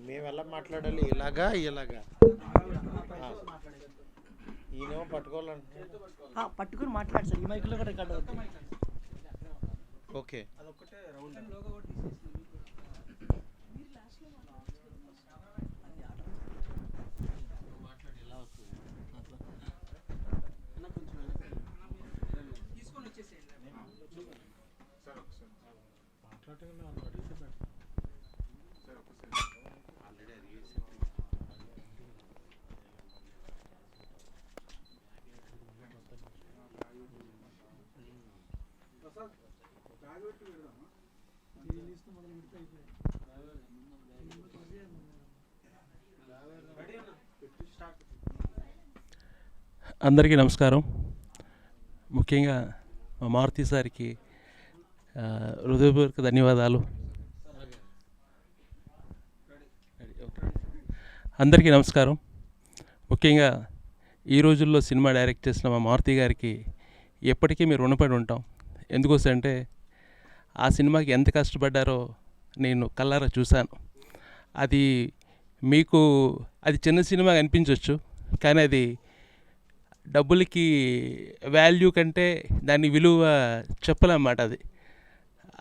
మేము ఎలా మాట్లాడాలి? ఇలాగా ఇలాగా ఈయనేమో పట్టుకోవాలంటే పట్టుకుని మాట్లాడు సార్. ఈ మైక్లో కూడా రికార్డ్ అవుతుంది. ఓకే. అందరికీ నమస్కారం. ముఖ్యంగా మా మారుతి సార్కి హృదయపూర్వక ధన్యవాదాలు. అందరికీ నమస్కారం. ముఖ్యంగా ఈ రోజుల్లో సినిమా డైరెక్ట్ చేసిన మా మారుతి గారికి ఎప్పటికీ మీరు రుణపడి ఉంటాం. ఎందుకోసంటే ఆ సినిమాకి ఎంత కష్టపడ్డారో నేను కళ్ళారా చూశాను. అది మీకు అది చిన్న సినిమా అనిపించవచ్చు, కానీ అది డబ్బులకి వాల్యూ కంటే దాని విలువ చెప్పలేమాట.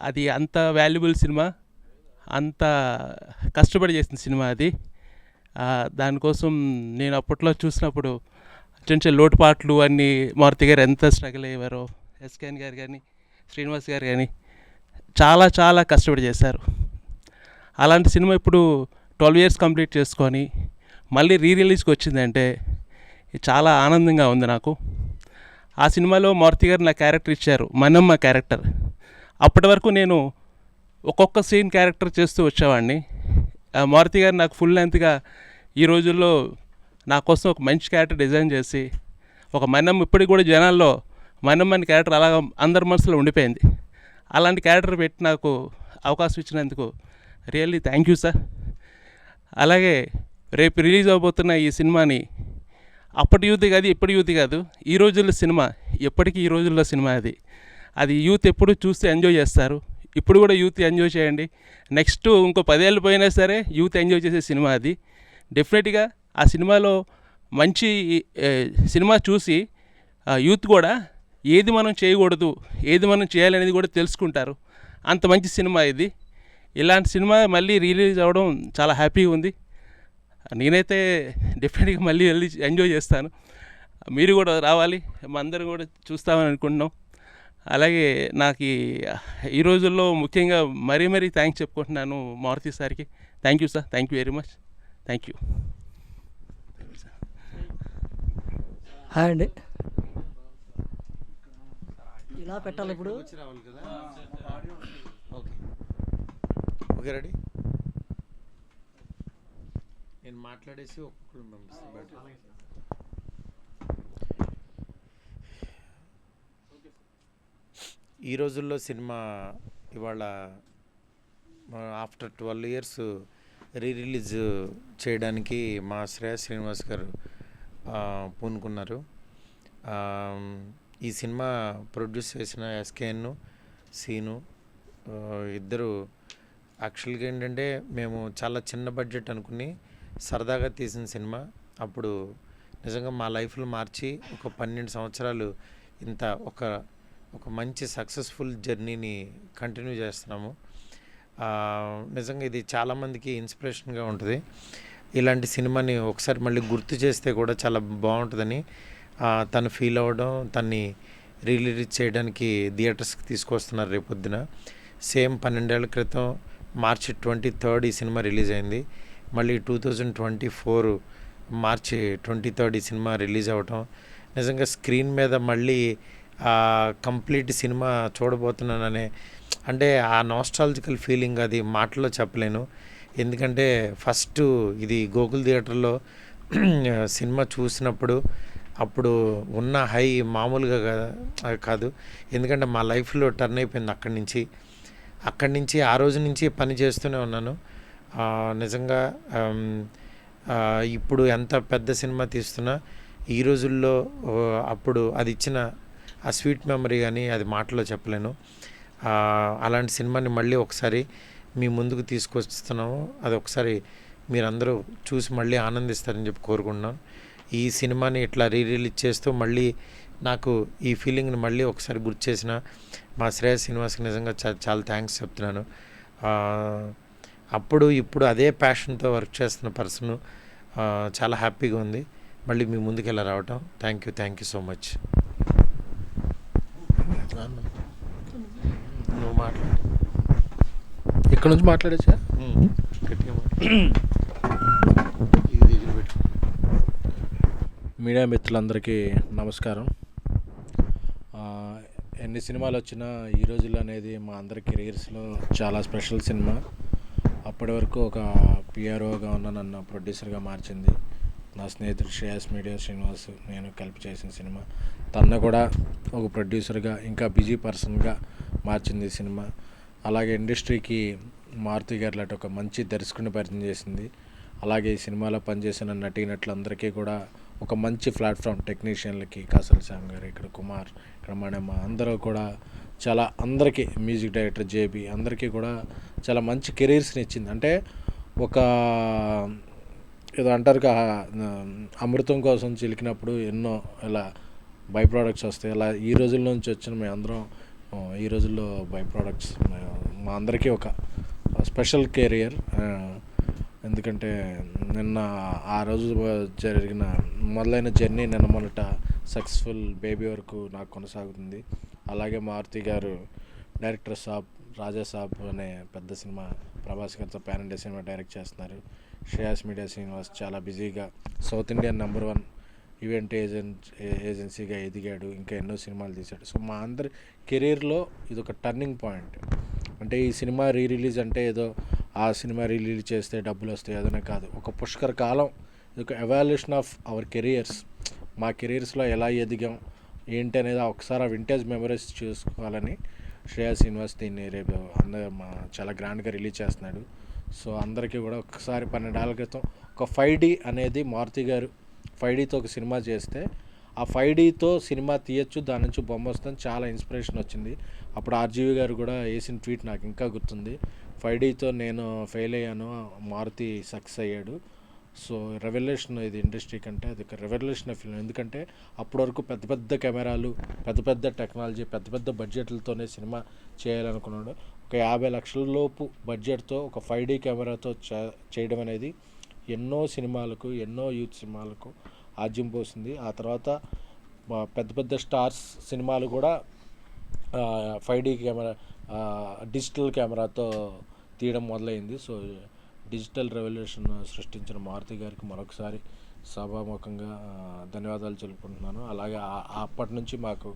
అది అంత వాల్యుబుల్ సినిమా, అంత కష్టపడి చేసిన సినిమా అది. దానికోసం నేను అప్పట్లో చూసినప్పుడు చిన్న చిన్న లోటుపాట్లు అన్నీ మారుతి గారు ఎంత స్ట్రగుల్ అయ్యేవారో, ఎస్కేఎన్ గారు కానీ శ్రీనివాస్ గారు కానీ చాలా చాలా కష్టపడి చేశారు. అలాంటి సినిమా ఇప్పుడు 12 years కంప్లీట్ చేసుకొని మళ్ళీ రిలీజ్కి వచ్చిందంటే చాలా ఆనందంగా ఉంది నాకు. ఆ సినిమాలో మారుతి గారు నా క్యారెక్టర్ ఇచ్చారు, మనమ్మ క్యారెక్టర్. అప్పటి వరకు నేను ఒక్కొక్క సీన్ క్యారెక్టర్ చేస్తూ వచ్చేవాడిని. మారుతి గారు నాకు ఫుల్ లెంత్గా ఈ రోజుల్లో నా కోసం ఒక మంచి క్యారెక్టర్ డిజైన్ చేసి, ఒక మనమ్మ ఇప్పటికి కూడా జనాల్లో మనమ్మ అనే క్యారెక్టర్ అలాగ అందరి మనసులో ఉండిపోయింది. అలాంటి క్యారెక్టర్ పెట్టి నాకు అవకాశం ఇచ్చినందుకు రియల్లీ థ్యాంక్ యూ సార్. అలాగే రేపు రిలీజ్ అవబోతున్న ఈ సినిమాని అప్పటి యూత్ కాదు, ఇప్పటి యూత్ కాదు, ఈ రోజుల్లో సినిమా, ఎప్పటికీ ఈ రోజుల్లో సినిమా అది యూత్ ఎప్పుడు చూస్తే ఎంజాయ్ చేస్తారు. ఇప్పుడు కూడా యూత్ ఎంజాయ్ చేయండి. నెక్స్ట్ ఇంకో 10 ఏళ్ళు పోయినా సరే యూత్ ఎంజాయ్ చేసే సినిమా అది. డెఫినెట్గా ఆ సినిమాలో మంచి సినిమా చూసి యూత్ కూడా ఏది మనం చేయకూడదు, ఏది మనం చేయాలనేది కూడా తెలుసుకుంటారు. అంత మంచి సినిమా ఇది. ఇలాంటి సినిమా మళ్ళీ రిలీజ్ అవ్వడం చాలా హ్యాపీగా ఉంది. నేనైతే డెఫినెట్గా మళ్ళీ వెళ్ళి ఎంజాయ్ చేస్తాను. మీరు కూడా రావాలి, మా అందరం కూడా చూస్తామని అనుకుంటున్నాం. అలాగే నాకు ఈ రోజుల్లో ముఖ్యంగా మరీ థ్యాంక్స్ చెప్పుకుంటున్నాను మారుతి సార్కి. Thank you sir, thank you very much, thank you. Hi అండి. ఇలా పెట్టాలి ఇప్పుడు. Okay, ready. నేను మాట్లాడేసి ఒక్కొక్కరు పంపిస్తాను. ఈ రోజుల్లో సినిమా ఇవాళ ఆఫ్టర్ 12 years రిలీజ్ చేయడానికి మా శ్రీనివాస్ గారు పూనుకున్నారు. ఈ సినిమా ప్రొడ్యూస్ చేసిన ఎస్కేఎన్, సీను ఇద్దరు యాక్చువల్గా ఏంటంటే మేము చాలా చిన్న బడ్జెట్ అనుకుని సరదాగా తీసిన సినిమా. అప్పుడు నిజంగా మా లైఫ్లో మార్చి ఒక 12 సంవత్సరాలు ఇంత ఒక మంచి సక్సెస్ఫుల్ జర్నీని కంటిన్యూ చేస్తున్నాము. నిజంగా ఇది చాలామందికి ఇన్స్పిరేషన్గా ఉంటుంది. ఇలాంటి సినిమాని ఒకసారి మళ్ళీ గుర్తు చేస్తే కూడా చాలా బాగుంటుందని తను ఫీల్ అవ్వడం, తన్ని రిలీజ్ చేయడానికి థియేటర్స్కి తీసుకొస్తున్నారు రేపొద్దున. సేమ్ 12 ఏళ్ల క్రితం March 23rd ఈ సినిమా రిలీజ్ అయింది. మళ్ళీ 2024 March 23rd ఈ సినిమా రిలీజ్ అవ్వటం నిజంగా స్క్రీన్ మీద మళ్ళీ కంప్లీట్ సినిమా చూడబోతున్నాననే అంటే ఆ నాస్టాలజికల్ ఫీలింగ్ అది మాటల్లో చెప్పలేను. ఎందుకంటే ఫస్ట్ ఇది గోకుల్ థియేటర్లో సినిమా చూసినప్పుడు అప్పుడు ఉన్న హై మామూలుగా కాదు. ఎందుకంటే మా లైఫ్లో టర్న్ అయిపోయింది అక్కడి నుంచి ఆ రోజు నుంచి పని చేస్తూనే ఉన్నాను. నిజంగా ఇప్పుడు ఎంత పెద్ద సినిమా తీస్తున్నా ఈ రోజుల్లో అప్పుడు అది ఇచ్చిన ఆ స్వీట్ మెమరీ కానీ అది మాటలో చెప్పలేను. అలాంటి సినిమాని మళ్ళీ ఒకసారి మీ ముందుకు తీసుకొస్తున్నాము. అది ఒకసారి మీరందరూ చూసి మళ్ళీ ఆనందిస్తారని చెప్పి కోరుకుంటున్నాను. ఈ సినిమాని ఇట్లా రిలీజ్ చేస్తూ మళ్ళీ నాకు ఈ ఫీలింగ్ని మళ్ళీ ఒకసారి గుర్తు చేసిన మా శ్రేయస్ శ్రీనివాస్కి నిజంగా చాలా థ్యాంక్స్ చెప్తున్నాను. అప్పుడు ఇప్పుడు అదే ప్యాషన్తో వర్క్ చేస్తున్న పర్సన్ చాలా హ్యాపీగా ఉంది మళ్ళీ మీ ముందుకు ఇలా రావటం. Thank you so much. నువ్వు మాట్లాడు. ఇక్కడ నుంచి మాట్లాడచ్చా? గట్టిగా పెట్టు. మీడియా మిత్రులందరికీ నమస్కారం. ఎన్ని సినిమాలు వచ్చినా ఈ రోజుల్లో అనేది మా అందరి కెరీర్స్లో చాలా స్పెషల్ సినిమా. అప్పటి వరకు ఒక పిఆర్ఓగా ఉన్న నన్ను ప్రొడ్యూసర్గా మార్చింది నా స్నేహితుడు శ్రేయస్ మీడియా శ్రీనివాస్, నేను కలిపి చేసిన సినిమా. తను కూడా ఒక ప్రొడ్యూసర్గా ఇంకా బిజీ పర్సన్గా మార్చింది ఈ సినిమా. అలాగే ఇండస్ట్రీకి మారుతి గారు లాంటి ఒక మంచి దర్శకుని పరిచయం చేసింది. అలాగే ఈ సినిమాలో పనిచేసిన నటీనటులందరికీ కూడా ఒక మంచి ప్లాట్ఫామ్, టెక్నీషియన్లకి కాసల్ శ్యామ్ గారు, ఇక్కడ కుమార్, ఇక్కడ మణమ్మ, అందరూ కూడా చాలా, అందరికీ మ్యూజిక్ డైరెక్టర్ జేబీ, అందరికీ కూడా చాలా మంచి కెరీర్స్ని ఇచ్చింది. అంటే ఒక ఏదో అంటారు అమృతం కోసం చిలికినప్పుడు ఎన్నో ఇలా బై ప్రోడక్ట్స్ వస్తాయి. అలా ఈ రోజుల నుంచి వచ్చిన మేము అందరం ఈ రోజుల్లో బై ప్రోడక్ట్స్ మా అందరికీ ఒక స్పెషల్ కెరియర్. ఎందుకంటే నిన్న ఆ రోజు జరిగిన మొదలైన జర్నీ నిన్న మొన్నట సక్సెస్ఫుల్ బేబీ వరకు నాకు కొనసాగుతుంది. అలాగే మారుతి గారు డైరెక్టర్ సాబ్, రాజా సాబ్ అనే పెద్ద సినిమా ప్రభాస్ గారితో పాన్ ఇండియా సినిమా డైరెక్ట్ చేస్తున్నారు. శ్రేయస్ మీడియా శ్రీనివాస్ చాలా బిజీగా సౌత్ ఇండియన్ #1 ఈవెంట్ ఏజెన్సీగా ఎదిగాడు, ఇంకా ఎన్నో సినిమాలు తీశాడు. సో మా అందరి కెరీర్లో ఇది ఒక టర్నింగ్ పాయింట్. అంటే ఈ సినిమా రిలీజ్ అంటే ఏదో ఆ సినిమా రిలీజ్ చేస్తే డబ్బులు వస్తాయి అదనే కాదు, ఒక పుష్కర కాలం, ఇది ఒక ఎవాల్యుయేషన్ ఆఫ్ అవర్ కెరియర్స్. మా కెరీర్స్లో ఎలా ఎదిగాం ఏంటి అనేది ఒకసారి ఆ వింటేజ్ మెమరీస్ చూసుకోవాలని శ్రేయస్ శ్రీనివాస్ దీన్ని రేపు చాలా గ్రాండ్గా రిలీజ్ చేస్తున్నాడు. సో అందరికీ కూడా ఒకసారి 12 ఏళ్ల క్రితం ఒక 5D అనేది మారుతి గారు 5Dతో ఒక సినిమా చేస్తే ఆ 5Dతో సినిమా తీయచ్చు, దాని నుంచి బొమ్మ వస్తుందని చాలా ఇన్స్పిరేషన్ వచ్చింది. అప్పుడు ఆర్జీవి గారు కూడా వేసిన ట్వీట్ నాకు ఇంకా గుర్తుంది. 5Dతో నేను ఫెయిల్ అయ్యాను, మారుతి సక్సెస్ అయ్యాడు. సో రెవల్యూషన్ ఇది ఇండస్ట్రీ కంటే, అది ఒక రెవల్యూషన్ ఫిల్మ్. ఎందుకంటే అప్పటి వరకు పెద్ద పెద్ద కెమెరాలు, పెద్ద పెద్ద టెక్నాలజీ, పెద్ద పెద్ద బడ్జెట్లతోనే సినిమా చేయాలనుకున్నాడు. ఒక 50 లక్షల లోపు బడ్జెట్తో ఒక 5D కెమెరాతో చేయడం అనేది ఎన్నో సినిమాలకు, ఎన్నో యూత్ సినిమాలకు ఆజ్యం పోసింది. ఆ తర్వాత పెద్ద పెద్ద స్టార్స్ సినిమాలు కూడా 5D కెమెరా, డిజిటల్ కెమెరాతో తీయడం మొదలైంది. సో డిజిటల్ రెవల్యూషన్ సృష్టించిన మారుతి గారికి మరొకసారి సభాముఖంగా ధన్యవాదాలు తెలుపుకుంటున్నాను. అలాగే అప్పటి నుంచి మాకు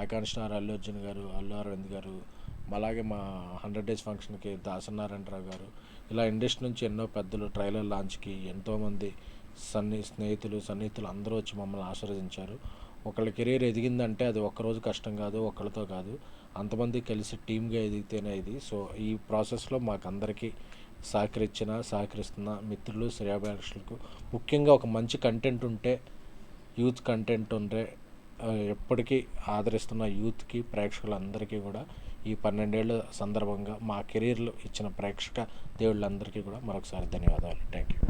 ఐకాన్ స్టార్ అల్లు అర్జున్ గారు, అల్లు అరవింద్ గారు, అలాగే మా 100 డేస్ ఫంక్షన్కి దాసనారాయణరావు గారు, ఇలా ఇండస్ట్రీ నుంచి ఎన్నో పెద్దలు, ట్రైలర్ లాంచ్కి ఎంతోమంది సన్నిహితులు అందరూ వచ్చి మమ్మల్ని ఆశీర్వదించారు. ఒకళ్ళ కెరీర్ ఎదిగిందంటే అది ఒక్కరోజు కష్టం కాదు, ఒక్కళ్ళతో కాదు, అంతమంది కలిసి టీమ్గా ఎదిగితేనే ఇది. సో ఈ ప్రాసెస్లో మాకు అందరికీ సహకరిస్తున్న మిత్రులు, శ్రేయాభిలాషులకు, ముఖ్యంగా ఒక మంచి కంటెంట్ ఉంటే, యూత్ కంటెంట్ ఉంటే ఎప్పటికీ ఆదరిస్తున్న యూత్కి, ప్రేక్షకులందరికీ కూడా ఈ 12 ఏళ్ళ సందర్భంగా మా కెరీర్లో ఇచ్చిన ప్రేక్షక దేవుళ్ళందరికీ కూడా మరొకసారి ధన్యవాదాలు. Thank you.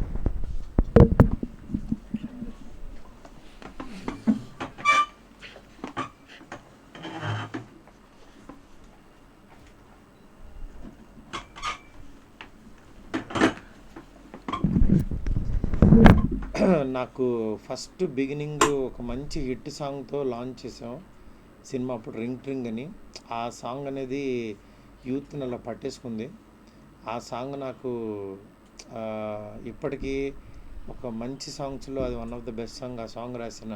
నాకు ఫస్ట్ బిగినింగ్ ఒక మంచి హిట్ సాంగ్తో లాంచ్ చేసాం సినిమా. అప్పుడు రింగ్ అని ఆ సాంగ్ అనేది యూత్ని అలా పట్టేసుకుంది. ఆ సాంగ్ నాకు ఇప్పటికీ ఒక మంచి సాంగ్స్లో అది one of the best song. ఆ సాంగ్ రాసిన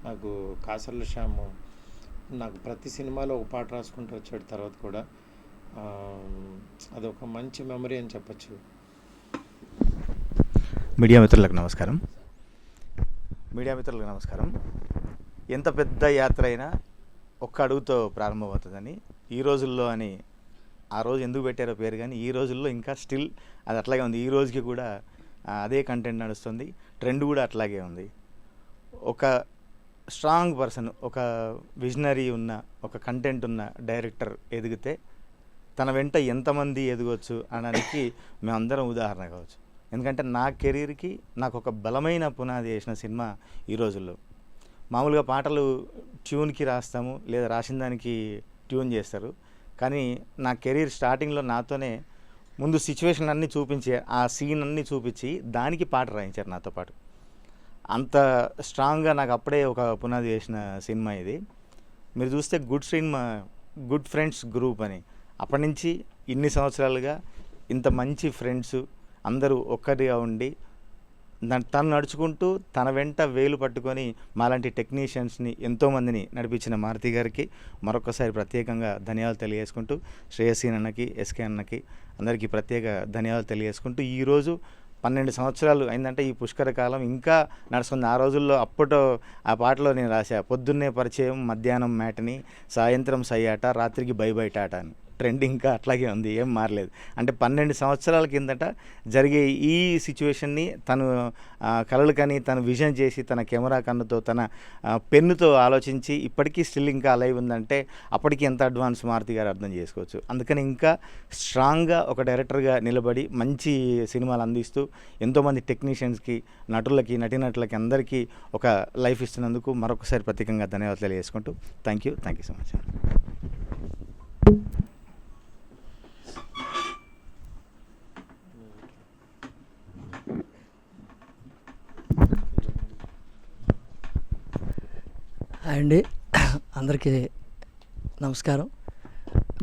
నాకు కాసర్ల శ్యామ్ నాకు ప్రతి సినిమాలో ఒక పాట రాసుకుంటూ వచ్చాడు. తర్వాత కూడా అదొక మంచి మెమరీ అని చెప్పచ్చు. మీడియా మిత్రులకు నమస్కారం. ఎంత పెద్ద యాత్ర అయినా ఒక్క అడుగుతో ప్రారంభమవుతుందని ఈ రోజుల్లో అని ఆ రోజు ఎందుకు పెట్టారో పేరు, కానీ ఈ రోజుల్లో ఇంకా స్టిల్ అది అట్లాగే ఉంది. ఈ రోజుకి కూడా అదే కంటెంట్ నడుస్తుంది, ట్రెండ్ కూడా అట్లాగే ఉంది. ఒక స్ట్రాంగ్ పర్సన్, ఒక విజనరీ ఉన్న, ఒక కంటెంట్ ఉన్న డైరెక్టర్ ఎదిగితే తన వెంట ఎంతమంది ఎదగవచ్చు అనడానికి మేమందరం ఉదాహరణ కావచ్చు. ఎందుకంటే నా కెరీర్కి నాకు ఒక బలమైన పునాది వేసిన సినిమా ఈ రోజుల్లో. మామూలుగా పాటలు ట్యూన్కి రాస్తాము, లేదా రాసిన దానికి ట్యూన్ చేస్తారు. కానీ నా కెరీర్ స్టార్టింగ్లో నాతోనే ముందు సిచ్యువేషన్ అన్నీ చూపించి, ఆ సీన్ అన్నీ చూపించి దానికి పాట రాయించారు నాతో పాటు. అంత స్ట్రాంగ్గా నాకు అప్పుడే ఒక పునాది వేసిన సినిమా ఇది. మీరు చూస్తే గుడ్ ఫ్రెండ్స్ గ్రూప్ అని, అప్పటి నుంచి ఇన్ని సంవత్సరాలుగా ఇంత మంచి ఫ్రెండ్స్ అందరూ ఒక్కటిగా ఉండి తను నడుచుకుంటూ తన వెంట వేలు పట్టుకొని మాలాంటి టెక్నీషియన్స్ని ఎంతోమందిని నడిపించిన మారుతి గారికి మరొకసారి ప్రత్యేకంగా ధన్యవాదాలు తెలియజేసుకుంటూ, శ్రేయసీన్ అన్నకి, ఎస్కే అన్నకి అందరికీ ప్రత్యేక ధన్యవాదాలు తెలియజేసుకుంటూ, ఈరోజు 12 సంవత్సరాలు అయిందంటే ఈ పుష్కర కాలం ఇంకా నడుస్తుంది. ఆ రోజుల్లో అప్పట్లో ఆ పాటలో నేను రాశా, పొద్దున్నే పరిచయం, మధ్యాహ్నం మ్యాట్ని, సాయంత్రం సయ్యాట, రాత్రికి బై బై టాటా అని. ట్రెండ్ ఇంకా అట్లాగే ఉంది, ఏం మారలేదు. అంటే 12 సంవత్సరాల కిందట జరిగే ఈ సిచ్యువేషన్ని తను కలలు కని తను విజన్ చేసి తన కెమెరా కన్నుతో తన పెన్నుతో ఆలోచించి ఇప్పటికీ స్టిల్ ఇంకా అలైవ్ ఉందంటే అప్పటికి ఎంత అడ్వాన్స్ మారుతి గారు అర్థం చేసుకోవచ్చు. అందుకని ఇంకా స్ట్రాంగ్గా ఒక డైరెక్టర్గా నిలబడి మంచి సినిమాలు అందిస్తూ ఎంతోమంది టెక్నీషియన్స్కి, నటులకి, నటీనటులకి అందరికీ ఒక లైఫ్ ఇస్తున్నందుకు మరొకసారి ప్రత్యేకంగా ధన్యవాదాలు తెలియజేసుకుంటూ thank you so much. Hi అండి, అందరికీ నమస్కారం.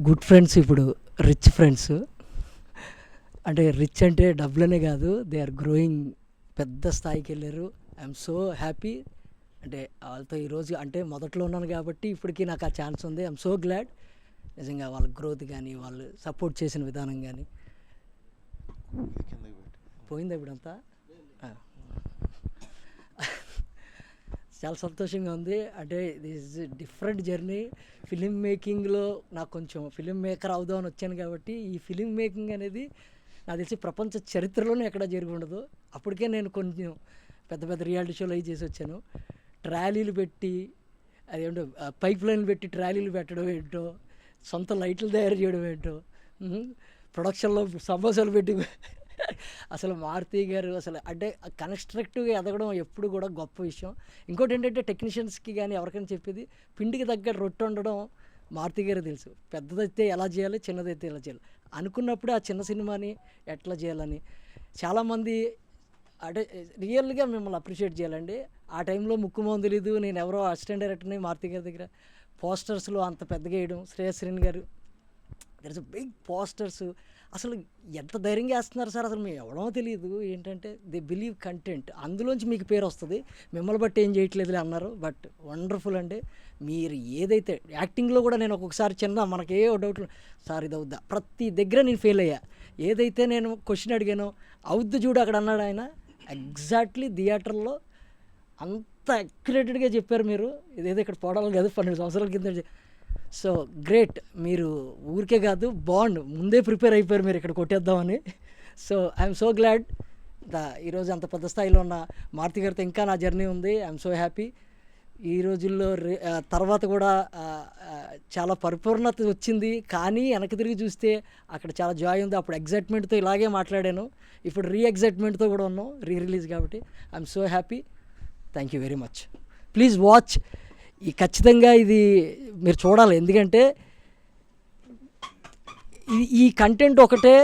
గుడ్ ఫ్రెండ్స్ ఇప్పుడు రిచ్ ఫ్రెండ్స్. అంటే రిచ్ అంటే డబ్బులనే కాదు, దే ఆర్ గ్రోయింగ్, పెద్ద స్థాయికి వెళ్ళారు. I'm so happy. అంటే వాళ్ళతో ఈరోజు అంటే మొదట్లో ఉన్నాను కాబట్టి ఇప్పటికీ నాకు ఆ ఛాన్స్ ఉంది. I'm so glad. నిజంగా వాళ్ళ గ్రోత్ కానీ, వాళ్ళు సపోర్ట్ చేసిన విధానం కానీ. పోయిందా ఇప్పుడంతా? చాలా సంతోషంగా ఉంది. అంటే this is different journey. Film మేకింగ్లో నాకు కొంచెం ఫిలిం మేకర్ అవుదామని వచ్చాను కాబట్టి ఈ ఫిలిం మేకింగ్ అనేది నాకు తెలిసి ప్రపంచ చరిత్రలోనే ఎక్కడ జరిగి ఉండదు. అప్పటికే నేను కొంచెం పెద్ద పెద్ద రియాలిటీ షోలు అవి చేసి వచ్చాను. ట్రాలీలు పెట్టి, అదేంటో పైప్ లైన్లు పెట్టి ట్రాలీలు పెట్టడం ఏంటో, సొంత లైట్లు తయారు చేయడం ఏంటో, ప్రొడక్షన్లో సమోసాలు పెట్టి అసలు మారుతి గారు అసలు అంటే కన్స్ట్రక్టివ్గా ఎదగడం ఎప్పుడు కూడా గొప్ప విషయం. ఇంకోటి ఏంటంటే టెక్నీషియన్స్కి కానీ ఎవరికైనా చెప్పేది, పిండికి తగ్గట్టు రొట్టె వండడం మారుతి గారు తెలుసు. పెద్దదైతే ఎలా చేయాలి, చిన్నదైతే ఎలా చేయాలి అనుకున్నప్పుడే ఆ చిన్న సినిమాని ఎట్లా చేయాలని చాలామంది అంటే రియల్గా మిమ్మల్ని అప్రిషియేట్ చేయాలండి. ఆ టైంలో ముక్కుమోహన్ తెలీదు, నేను ఎవరో అసిస్టెంట్ డైరెక్టర్ని మారుతి గారి దగ్గర పోస్టర్స్లో అంత పెద్దగా వేయడం, శ్రేయశ్రీన్ గారు దర్ ఇస్ బిగ్ పోస్టర్స్. అసలు ఎంత ధైర్యంగా వేస్తున్నారు సార్, అసలు మేము ఎవడో తెలియదు. ఏంటంటే దే బిలీవ్ కంటెంట్, అందులోంచి మీకు పేరు వస్తుంది, మిమ్మల్ని బట్టి ఏం చేయట్లేదులే అన్నారు. బట్ వండర్ఫుల్ అండి. మీరు ఏదైతే యాక్టింగ్లో కూడా నేను ఒక్కొక్కసారి మనకే డౌట్లు, సార్ ఇది అవుద్దా, ప్రతి దగ్గర నేను ఫెయిల్ అయ్యా. ఏదైతే నేను క్వశ్చన్ అడిగానో అవుద్దు చూడు అక్కడ అన్నాడు ఆయన, ఎగ్జాక్ట్లీ థియేటర్లో అంత అక్యురేటెడ్గా చెప్పారు మీరు. ఇదేదో ఇక్కడ పోవడం కాదు, 12 సంవత్సరాల కింద. So great. మీరు ఊరికే కాదు, బాండ్ ముందే ప్రిపేర్ అయిపోయారు మీరు ఇక్కడ కొట్టేద్దామని. So I'm so glad. ఈరోజు అంత పెద్ద స్థాయిలో ఉన్న మారుతి గారితో ఇంకా నా జర్నీ ఉంది. I'm so happy. ఈ రోజుల్లో తర్వాత కూడా చాలా పరిపూర్ణత వచ్చింది. కానీ వెనక్కి తిరిగి చూస్తే అక్కడ చాలా జాయ్ ఉంది. అప్పుడు ఎగ్జైట్మెంట్తో ఇలాగే మాట్లాడాను, ఇప్పుడు ఎగ్జైట్మెంట్తో కూడా ఉన్నాం, రిలీజ్ కాబట్టి. I'm so happy. Thank you very much. Please watch. ఖచ్చితంగా ఇది మీరు చూడాలి. ఎందుకంటే ఈ కంటెంట్ ఒకటే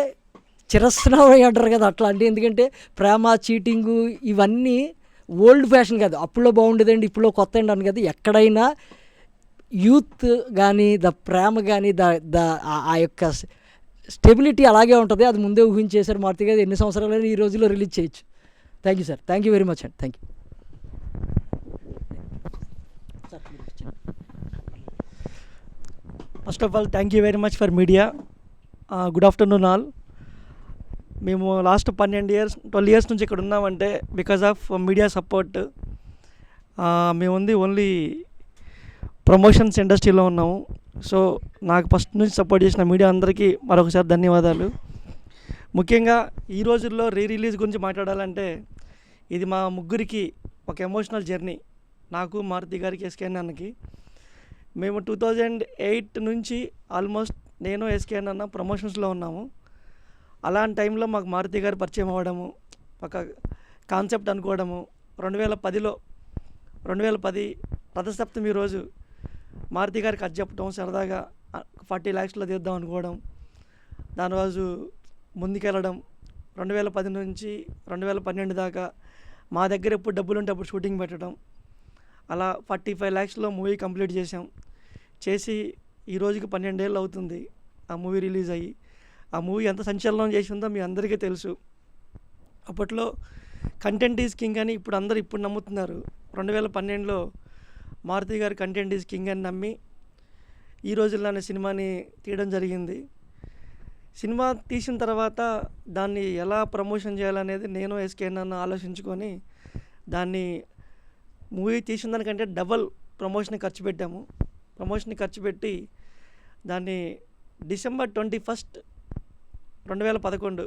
చిరస్నామం అంటారు కదా అట్లాంటి. ఎందుకంటే ప్రేమ, చీటింగు ఇవన్నీ ఓల్డ్ ఫ్యాషన్ కాదు, అప్పుల్లో బాగుండేదండి ఇప్పుడులో కొత్త అండి అని కదా. ఎక్కడైనా యూత్ కానీ, ప్రేమ కానీ, ఆ యొక్క స్టెబిలిటీ అలాగే ఉంటుంది. అది ముందే ఊహించేశారు మారుతి గారు. ఎన్ని సంవత్సరాలైనా ఈ రోజుల్లో రిలీజ్ చేయొచ్చు. Thank you sir. Thank you very much అండి. Thank you. First of all thank you very much for media. Good afternoon all. మేము లాస్ట్ 12 ఇయర్స్ నుంచి ఇక్కడ ఉన్నామంటే బికాజ్ ఆఫ్ మీడియా సపోర్ట్. మేము ఉంది ఓన్లీ ప్రమోషన్స్ ఇండస్ట్రీలో ఉన్నాము. సో నాకు ఫస్ట్ నుంచి సపోర్ట్ చేసిన మీడియా అందరికీ మరొకసారి ధన్యవాదాలు. ముఖ్యంగా ఈ రోజుల్లో రిలీజ్ గురించి మాట్లాడాలంటే ఇది మా ముగ్గురికి ఒక ఎమోషనల్ జర్నీ. నాకు మారుతి గారికి ఎస్కేఎన్ అన్నకి. మేము 2008 నుంచి ఆల్మోస్ట్ నేను ఎస్కేఎన్ అన్న ప్రమోషన్స్లో ఉన్నాము. అలాంటి టైంలో మాకు మారుతి గారు పరిచయం అవ్వడము, ఒక కాన్సెప్ట్ అనుకోవడము. 2010 రథసప్తమి రోజు మారుతి గారికి అది చెప్పడం, సరదాగా 40 lakhsలో తీద్దాం అనుకోవడం, దాని రోజు ముందుకెళ్ళడం. 2010 నుంచి 2012 దాకా మా దగ్గర ఎప్పుడు డబ్బులు ఉంటే అప్పుడు షూటింగ్ పెట్టడం. అలా 45 lakhsలో మూవీ కంప్లీట్ చేసాం. చేసి ఈ రోజుకి 12 ఏళ్ళు అవుతుంది ఆ మూవీ రిలీజ్ అయ్యి. ఆ మూవీ ఎంత సంచలనం చేసిందో మీ అందరికీ తెలుసు. అప్పట్లో కంటెంట్ ఈజ్ కింగ్ అని ఇప్పుడు నమ్ముతున్నారు. 2012లో మారుతి గారు కంటెంట్ ఈజ్ కింగ్ అని నమ్మి ఈ రోజుల్లోనే సినిమాని తీయడం జరిగింది. సినిమా తీసిన తర్వాత దాన్ని ఎలా ప్రమోషన్ చేయాలనేది నేను ఎస్కేఎన్ అన్న ఆలోచించుకొని దాన్ని మూవీ తీసిన దానికంటే డబల్ ప్రమోషన్ ఖర్చు పెట్టాము. ప్రమోషన్ ఖర్చు పెట్టి దాన్ని December 21, 2011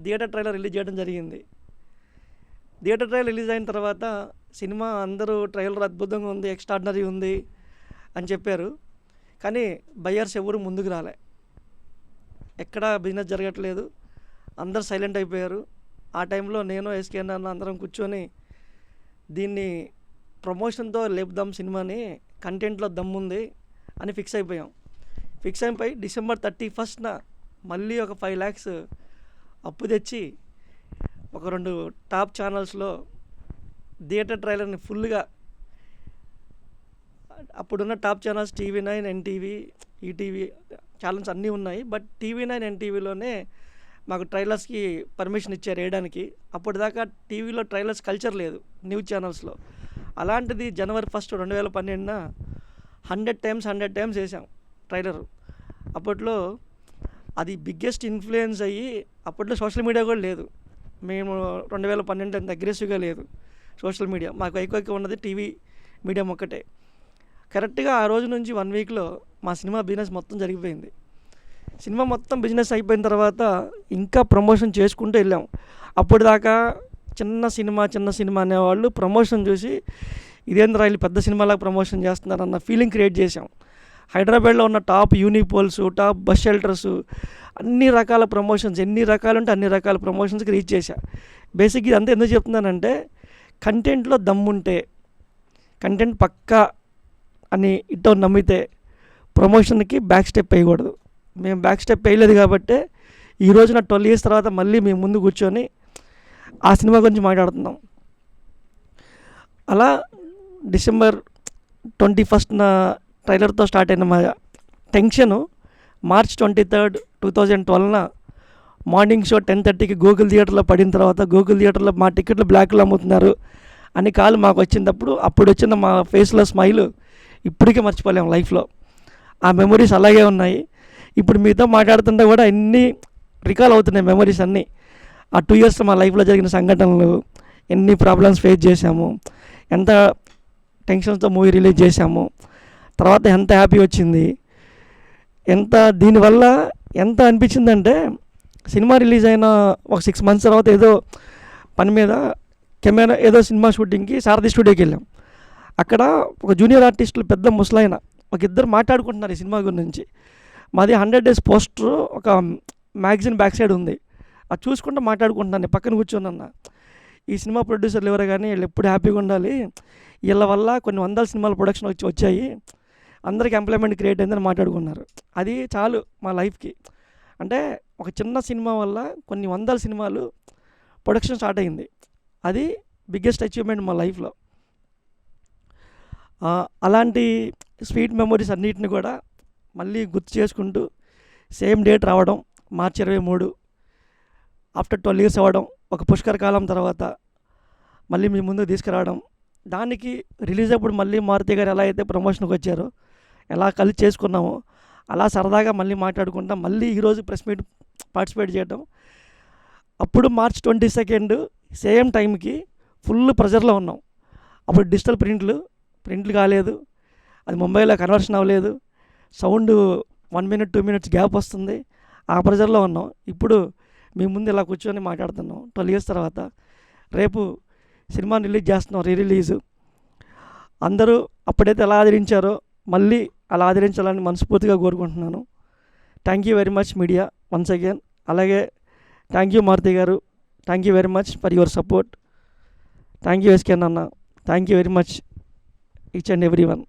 థియేటర్ ట్రైలర్ రిలీజ్ చేయడం జరిగింది. థియేటర్ ట్రైలర్ రిలీజ్ అయిన తర్వాత సినిమా అందరూ ట్రైలర్ అద్భుతంగా ఉంది, ఎక్స్ట్రాడినరీ ఉంది అని చెప్పారు. కానీ బయ్యర్స్ ఎవరు ముందుకు రాలే, ఎక్కడా బిజినెస్ జరగట్లేదు, అందరు సైలెంట్ అయిపోయారు. ఆ టైంలో నేను ఎస్కేఎన్ అన్న అందరం కూర్చొని దీన్ని ప్రమోషన్తో లేపుదాం, సినిమాని కంటెంట్లో దమ్ముంది అని ఫిక్స్ అయిపోయాం. ఫిక్స్ అయిపోయి December 31 మళ్ళీ ఒక 5 lakhs అప్పు తెచ్చి ఒక 2 టాప్ ఛానల్స్లో థియేటర్ ట్రైలర్ని ఫుల్గా, అప్పుడున్న top channels TV9, NTV, ETV channels అన్నీ ఉన్నాయి. బట్ TV9, NTVలోనే మాకు ట్రైలర్స్కి పర్మిషన్ ఇచ్చారు వేయడానికి. అప్పటిదాకా టీవీలో ట్రైలర్స్ కల్చర్ లేదు న్యూస్ ఛానల్స్లో. అలాంటిది January 1, 2012 100 times వేసాం ట్రైలర్. అప్పట్లో అది బిగ్గెస్ట్ ఇన్ఫ్లుయెన్స్ అయ్యి, అప్పట్లో సోషల్ మీడియా కూడా లేదు. మేము 2012 అంత అగ్రెసివ్గా లేదు సోషల్ మీడియా. మాకు ఎక్కువ ఉన్నది టీవీ మీడియం ఒక్కటే. కరెక్ట్గా ఆ రోజు నుంచి 1 weekలో మా సినిమా బిజినెస్ మొత్తం జరిగిపోయింది. సినిమా మొత్తం బిజినెస్ అయిపోయిన తర్వాత ఇంకా ప్రమోషన్ చేసుకుంటూ వెళ్ళాం. అప్పటిదాకా చిన్న సినిమా అనేవాళ్ళు ప్రమోషన్ చూసి ఇదేంద్ర వీళ్ళు పెద్ద సినిమాలాగా ప్రమోషన్ చేస్తున్నారన్న ఫీలింగ్ క్రియేట్ చేసాం. హైదరాబాద్లో ఉన్న టాప్ యూనిపోల్స్, టాప్ బస్ షెల్టర్స్, అన్ని రకాల ప్రమోషన్స్, ఎన్ని రకాలు ఉంటే అన్ని రకాల ప్రమోషన్స్కి రీచ్ చేశా. బేసిక్గా ఇదంతా ఎందుకు చెప్తున్నానంటే, కంటెంట్లో దమ్ముంటే, కంటెంట్ పక్కా అని ఇట్టో నమ్మితే ప్రమోషన్కి బ్యాక్ స్టెప్ వేయకూడదు. మేము బ్యాక్ స్టెప్ వేయలేదు కాబట్టి ఈరోజు నా 12 years తర్వాత మళ్ళీ మేము ముందు కూర్చొని ఆ సినిమా గురించి మాట్లాడుతున్నాం. అలా December 21 ట్రైలర్తో స్టార్ట్ అయిన మా టెన్షను March 23, 2012 మార్నింగ్ షో 10:30కి గూగుల్ థియేటర్లో పడిన తర్వాత, గూగుల్ థియేటర్లో మా టికెట్లు బ్లాక్లో అమ్ముతున్నారు అని కాల్ మాకు వచ్చినప్పుడు, అప్పుడు వచ్చిన మా ఫేస్లో స్మైల్ ఇప్పటికే మర్చిపోలేము లైఫ్లో. ఆ మెమొరీస్ అలాగే ఉన్నాయి. ఇప్పుడు మీతో మాట్లాడుతుంటే కూడా ఎన్ని రికాల్ అవుతున్నాయి మెమొరీస్ అన్నీ. ఆ 2 years మా లైఫ్లో జరిగిన సంఘటనలు, ఎన్ని ప్రాబ్లమ్స్ ఫేస్ చేశాము, ఎంత టెన్షన్స్తో మూవీ రిలీజ్ చేశాము, తర్వాత ఎంత హ్యాపీ వచ్చింది, దీనివల్ల ఎంత అనిపించిందంటే, సినిమా రిలీజ్ అయిన ఒక 6 months తర్వాత ఏదో పని మీద కెమెరా ఏదో సినిమా షూటింగ్కి సారథి స్టూడియోకి వెళ్ళాం. అక్కడ ఒక జూనియర్ ఆర్టిస్టులు పెద్ద ముసలాయన ఒక ఇద్దరు మాట్లాడుకుంటున్నారు ఈ సినిమా గురించి. మాది 100 days పోస్టర్ ఒక మ్యాగజైన్ బ్యాక్ సైడ్ ఉంది, అది చూసుకుంటూ మాట్లాడుకుంటున్నాను. పక్కన కూర్చొని ఈ సినిమా ప్రొడ్యూసర్లు ఎవరు కానీ వీళ్ళు ఎప్పుడు హ్యాపీగా ఉండాలి, వీళ్ళ వల్ల కొన్ని 100 సినిమాల ప్రొడక్షన్ వచ్చాయి, అందరికి ఎంప్లాయ్మెంట్ క్రియేట్ అయిందని మాట్లాడుకున్నారు. అది చాలు మా లైఫ్కి. అంటే ఒక చిన్న సినిమా వల్ల కొన్ని 100 సినిమాలు ప్రొడక్షన్ స్టార్ట్ అయింది. అది బిగ్గెస్ట్ అచీవ్మెంట్ మా లైఫ్లో. అలాంటి స్వీట్ మెమొరీస్ అన్నిటిని కూడా మళ్ళీ గుర్తు చేసుకుంటూ సేమ్ డేట్ రావడం, March 23 ఆఫ్టర్ 12 years అవ్వడం, ఒక పుష్కర కాలం తర్వాత మళ్ళీ మీ ముందుకు తీసుకురావడం. దానికి రిలీజ్ అప్పుడు మళ్ళీ మారుతి గారు ఎలా అయితే ప్రమోషన్కి వచ్చారో, ఎలా కలిసి చేసుకున్నామో, అలా సరదాగా మళ్ళీ మాట్లాడుకుంటాం. మళ్ళీ ఈరోజు ప్రెస్ మీట్ పార్టిసిపేట్ చేయడం. అప్పుడు March 22 సేమ్ టైంకి ఫుల్ ప్రెజర్లో ఉన్నాం. అప్పుడు డిజిటల్ ప్రింట్లు కాలేదు, అది ముంబైలో కన్వర్షన్ అవ్వలేదు, సౌండ్ 1 minute 2 minutes గ్యాప్ వస్తుంది, ఆ ప్రెజర్లో ఉన్నాం. ఇప్పుడు మీ ముందు ఇలా కూర్చొని మాట్లాడుతున్నాం 12 years తర్వాత. రేపు సినిమాని రిలీజ్ చేస్తున్నాం, రిలీజు. అందరూ అప్పుడైతే ఎలా ఆదరించారో మళ్ళీ అలా ఆదరించాలని మనస్ఫూర్తిగా కోరుకుంటున్నాను. Thank you very much media once again. అలాగే థ్యాంక్ యూ మారుతి గారు, thank you very much for your support. Thank you SKN అన్న, thank you very much each and every one.